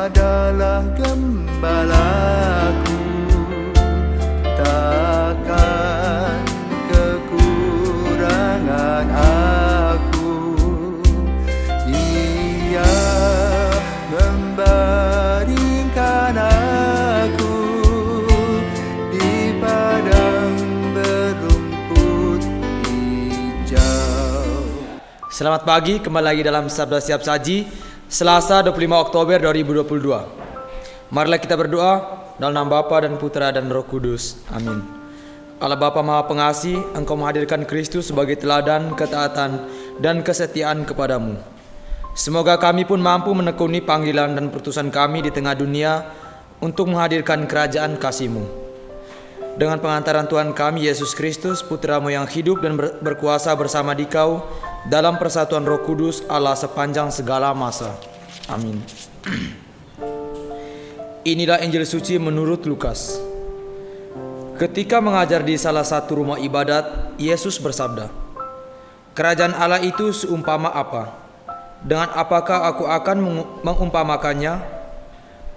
adalah gembalaku, takkan kekurangan aku. Ia membaringkan aku di padang berumput hijau. Selamat pagi, kembali lagi dalam Sabda Siap Saji, Selasa 25 Oktober 2022. Marilah kita berdoa dalam nama Bapa dan Putra dan Roh Kudus. Amin. Allah Bapa Maha Pengasih, Engkau menghadirkan Kristus sebagai teladan ketaatan dan kesetiaan kepadamu. Semoga kami pun mampu menekuni panggilan dan putusan kami di tengah dunia untuk menghadirkan kerajaan kasih-Mu. Dengan pengantaran Tuhan kami Yesus Kristus, Putra-Mu yang hidup dan berkuasa bersama Dikau dalam persatuan Roh Kudus Allah sepanjang segala masa. Amin. Inilah Injil suci menurut Lukas. Ketika mengajar di salah satu rumah ibadat, Yesus bersabda, "Kerajaan Allah itu seumpama apa? Dengan apakah aku akan mengumpamakannya?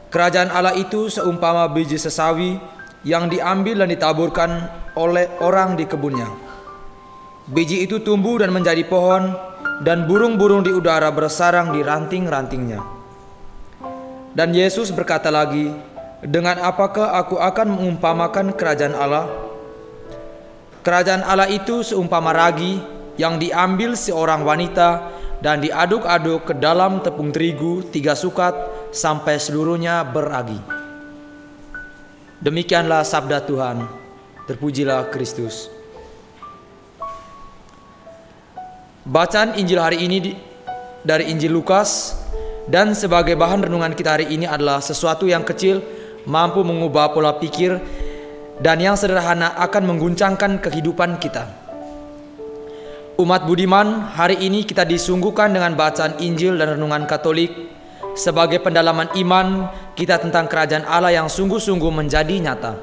Kerajaan Allah itu seumpama biji sesawi yang diambil dan ditaburkan oleh orang di kebunnya. Biji itu tumbuh dan menjadi pohon, dan burung-burung di udara bersarang di ranting-rantingnya." Dan Yesus berkata lagi, "Dengan apakah aku akan mengumpamakan kerajaan Allah? Kerajaan Allah itu seumpama ragi yang diambil seorang wanita dan diaduk-aduk ke dalam tepung terigu 3 sukat sampai seluruhnya beragi." Demikianlah sabda Tuhan. Terpujilah Kristus. Bacaan Injil hari ini dari Injil Lukas, dan sebagai bahan renungan kita hari ini adalah sesuatu yang kecil mampu mengubah pola pikir dan yang sederhana akan mengguncangkan kehidupan kita. Umat budiman, hari ini kita disungguhkan dengan bacaan Injil dan renungan Katolik sebagai pendalaman iman kita tentang kerajaan Allah yang sungguh-sungguh menjadi nyata.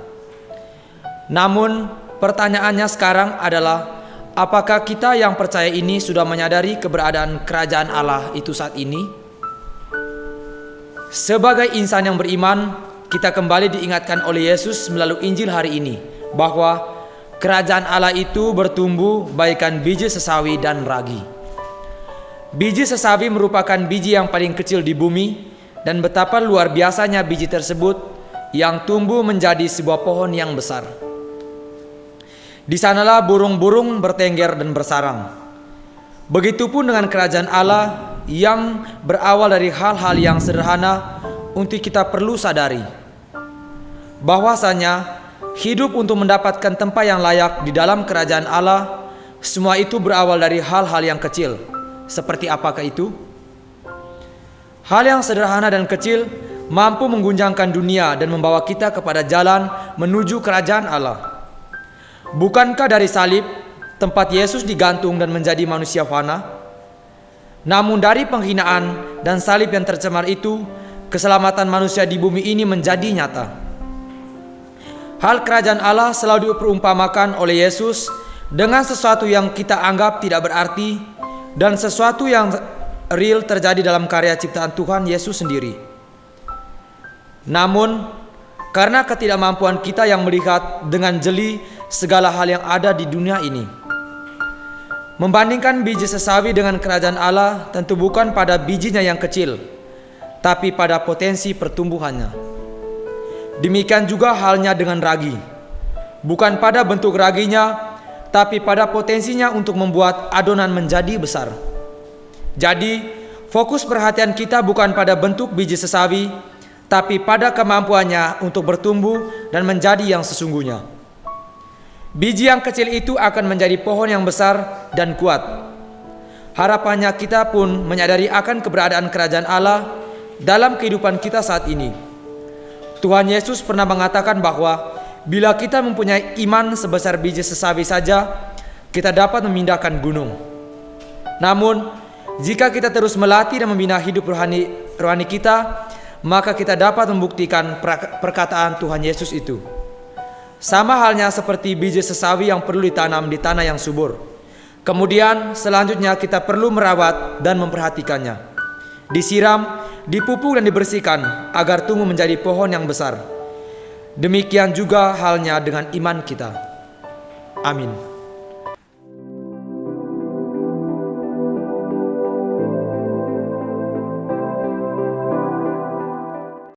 Namun pertanyaannya sekarang adalah, apakah kita yang percaya ini sudah menyadari keberadaan kerajaan Allah itu saat ini? Sebagai insan yang beriman, kita kembali diingatkan oleh Yesus melalui Injil hari ini bahwa kerajaan Allah itu bertumbuh bagaikan biji sesawi dan ragi. Biji sesawi merupakan biji yang paling kecil di bumi, dan betapa luar biasanya biji tersebut yang tumbuh menjadi sebuah pohon yang besar. Di sanalah burung-burung bertengger dan bersarang. Begitupun dengan kerajaan Allah yang berawal dari hal-hal yang sederhana untuk kita perlu sadari. Bahwasanya hidup untuk mendapatkan tempat yang layak di dalam kerajaan Allah, semua itu berawal dari hal-hal yang kecil. Seperti apakah itu? Hal yang sederhana dan kecil mampu mengguncangkan dunia dan membawa kita kepada jalan menuju kerajaan Allah. Bukankah dari salib tempat Yesus digantung dan menjadi manusia fana? Namun dari penghinaan dan salib yang tercemar itu, keselamatan manusia di bumi ini menjadi nyata. Hal kerajaan Allah selalu diperumpamakan oleh Yesus dengan sesuatu yang kita anggap tidak berarti dan sesuatu yang real terjadi dalam karya ciptaan Tuhan Yesus sendiri. Namun karena ketidakmampuan kita yang melihat dengan jeli segala hal yang ada di dunia ini, membandingkan biji sesawi dengan kerajaan Allah tentu bukan pada bijinya yang kecil, tapi pada potensi pertumbuhannya. Demikian juga halnya dengan ragi, bukan pada bentuk raginya, tapi pada potensinya untuk membuat adonan menjadi besar. Jadi fokus perhatian kita bukan pada bentuk biji sesawi, tapi pada kemampuannya untuk bertumbuh dan menjadi yang sesungguhnya. Biji yang kecil itu akan menjadi pohon yang besar dan kuat. Harapannya kita pun menyadari akan keberadaan kerajaan Allah dalam kehidupan kita saat ini. Tuhan Yesus pernah mengatakan bahwa bila kita mempunyai iman sebesar biji sesawi saja, kita dapat memindahkan gunung. Namun, jika kita terus melatih dan membina hidup rohani kita, maka kita dapat membuktikan perkataan Tuhan Yesus itu. Sama halnya seperti biji sesawi yang perlu ditanam di tanah yang subur. Kemudian selanjutnya kita perlu merawat dan memperhatikannya. disiram, dipupuk dan dibersihkan agar tumbuh menjadi pohon yang besar. Demikian juga halnya dengan iman kita. Amin.